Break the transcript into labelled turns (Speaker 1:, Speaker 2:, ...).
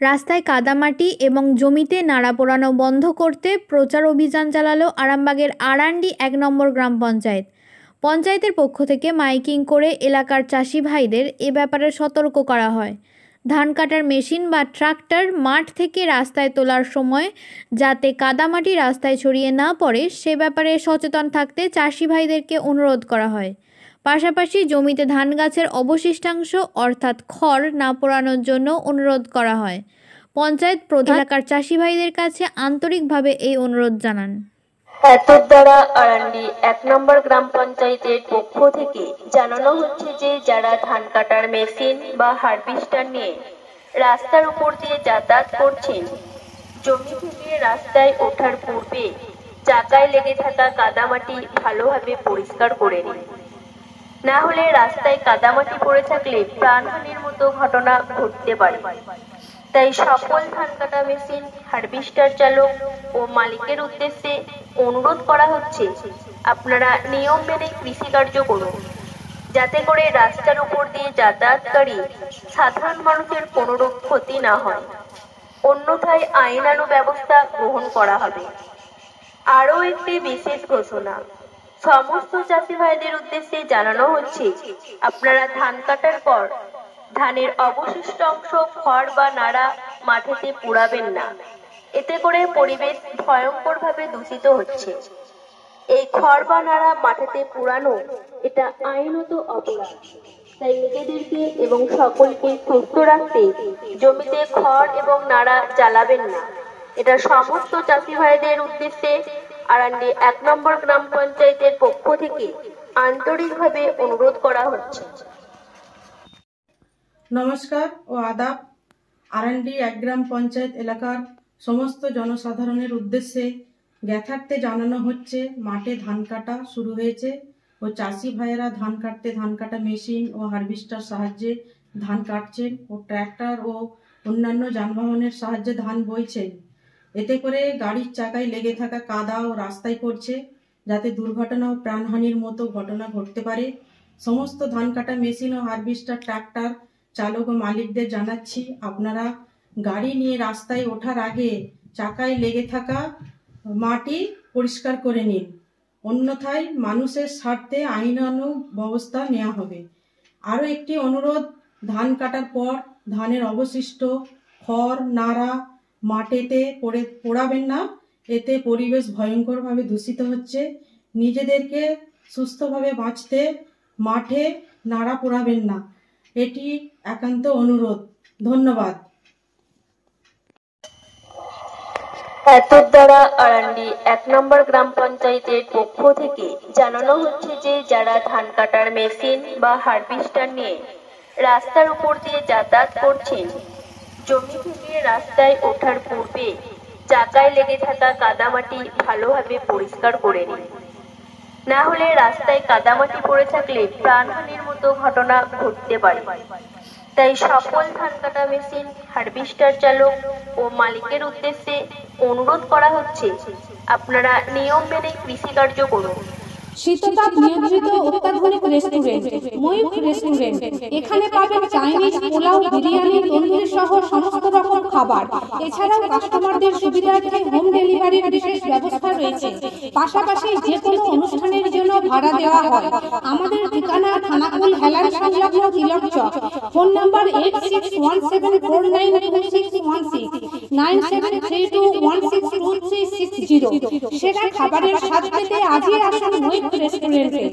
Speaker 1: রাস্তায় কাদামাটি এবং জমিতে নাড়া পোড়ানো বন্ধ করতে প্রচার অভিযান চালালো আরামবাগের আরান্ডি ১ নম্বর গ্রাম পঞ্চায়েত। পঞ্চায়েতের পক্ষ থেকে মাইকিং করে এলাকার চাষি ভাইদের এ ব্যাপারে সতর্ক করা হয়। ধান কাটার মেশিন বা ট্রাক্টর মাঠ থেকে রাস্তায় তোলার সময় যাতে কাদামাটি রাস্তায় ছড়িয়ে না পড়ে সে ব্যাপারে সচেতন থাকতে চাষি ভাইদেরকে অনুরোধ করা হয়। পাশাপাশি জমিতে ধান গাছের অবশিষ্টাংশ অর্থাৎ খড় না পোড়ানোর জন্য অনুরোধ করা হয়। পঞ্চায়েত প্রধান এলাকার চাষি ভাইদের কাছে আন্তরিকভাবে এই অনুরোধ জানান।
Speaker 2: এতদ দ্বারা আরান্ডি ১ নম্বর গ্রাম পঞ্চায়েতের পক্ষ থেকে জানানো হচ্ছে যে যারা ধান কাটার মেশিন বা হারভেস্টার নিয়ে রাস্তার উপর দিয়ে যাতায়াত করছেন, জমি থেকে রাস্তায় ওঠার পূর্বে চাকায় লেগে থাকা কাদামাটি ভালোভাবে পরিষ্কার করে নিন। না হলে রাস্তায় কাদামাটি পড়ে থাকলে প্রাণহানির মতো ঘটনা ঘটতে পারে। তাই সকল ধান কাটা মেশিন, হারভেস্টার চালক ও মালিকের উদ্দেশ্যে অনুরোধ করা হচ্ছে আপনারা নিয়ম মেনে কৃষিকার্য করুন, যাতে করে রাস্তার উপর দিয়ে যাতায়াতকারী সাধারণ মানুষের কোনোরূপ ক্ষতি না হয়, অন্যথায় আইনানু ব্যবস্থা গ্রহণ করা হবে। আরও একটি বিশেষ ঘোষণা, সমস্ত চাষি ভাইদের উদ্দেশ্যে জানানো হচ্ছে আপনারা ধান কাটার পর ধানের অবশিষ্ট অংশ খড় বা নাড়া মাঠেতে পোড়াবেন না, এতে করে পরিবেশ ভয়ঙ্করভাবে দূষিত হচ্ছে। এই খড় বা নাড়া মাঠেতে পোড়ানো এটা আইনত অপরাধ। তাই নিজেদেরকে এবং সকলকে সুস্থ রাখতে জমিতে খড় এবং নাড়া জ্বালাবেন না। এটা সমস্ত চাষি ভাইদের উদ্দেশ্যে আরান্ডি ১ নম্বর গ্রাম পঞ্চায়েতের পক্ষ থেকে আন্তরিকভাবে অনুরোধ করা হচ্ছে।
Speaker 3: নমস্কার ও আদাব। আরান্ডি ১ গ্রাম পঞ্চায়েত এলাকার সমস্ত জনসাধারণের উদ্দেশ্যে জ্ঞাতার্থে জানানো হচ্ছে মাঠে ধান কাটা শুরু হয়েছে ও চাষি ভাইয়েরা ধান কাটা মেশিন ও হারভেস্টার সাহায্যে ধান কাটছেন ও ট্র্যাক্টর ও অন্যান্য যানবাহনের সাহায্যে ধান বইছেন। এতে করে গাড়ির চাকায় লেগে থাকা কাদা ও রাস্তায় পড়ছে, যাতে দুর্ঘটনা ও প্রাণহানির মতো ঘটনা ঘটতে পারে। সমস্ত ধান কাটা মেশিন ও হারভেস্টার ট্র্যাক্টর চালক ও মালিকদের জানাচ্ছি আপনারা গাড়ি নিয়ে রাস্তায় ওঠার আগে চাকায় লেগে থাকা মাটি পরিষ্কার করে নিন, অন্যথায় মানুষের স্বার্থে আইনানু ব্যবস্থা নেওয়া হবে। আরও একটি অনুরোধ, ধান কাটার পর ধানের অবশিষ্ট খড় নাড়া মাটিতে পোড়াবেন না, এতে পরিবেশ ভয়ঙ্করভাবে দূষিত হচ্ছে। নিজেদেরকে সুস্থভাবে বাঁচতে মাঠে নাড়া পোড়াবেন না, এটি একান্ত অনুরোধ। ধন্যবাদ।
Speaker 2: এতদ দ্বারা আরান্ডি ১ নম্বর গ্রাম পঞ্চায়েতের পক্ষ থেকে জানানো হচ্ছে যে যারা ধান কাটার মেশিন বা হারভেস্টার নিয়ে রাস্তার উপর দিয়ে যাতায়াত করছেন, জমি থেকে রাস্তায় ওঠার পূর্বে চাকায় লেগে থাকা কাদামাটি ভালোভাবে পরিষ্কার করে নিন। না হলে রাস্তায় কাদামাটি পড়ে থাকলে প্রাণহানির মতো ঘটনা ঘটতে পারে। তাই সকল ধান কাটা মেশিন, হারভেস্টার চালক ও মালিকের উদ্দেশ্যে অনুরোধ করা হচ্ছে আপনারা নিয়ম মেনে কৃষিকার্য করুন।
Speaker 4: শীততাপ নিয়ন্ত্রিত অত্যাধুনিক রেস্টুরেন্ট ময়ূখ রেস্টুরেন্ট। এখানে পাবেন চাইনিজ, পোলাও, বিরিয়ানি, তন্দুরি সহ সমস্ত রকম খাবার। এছাড়াও কাস্টমারদের সুবিধার্থে হোম ডেলিভারির বিশেষ ব্যবস্থা রয়েছে। পাশাপাশি যে কোনো অনুষ্ঠানের জন্য ভাড়া দেওয়া হয়। আমাদের ঠিকানা খানাকুল হেলান সংলগ্ন তিলক চক। Phone number 8617492616 9732162360। সেরা খাবারের স্বাদ পেতে আজই আসুন ময়ূখ রেস্টুরেন্টে।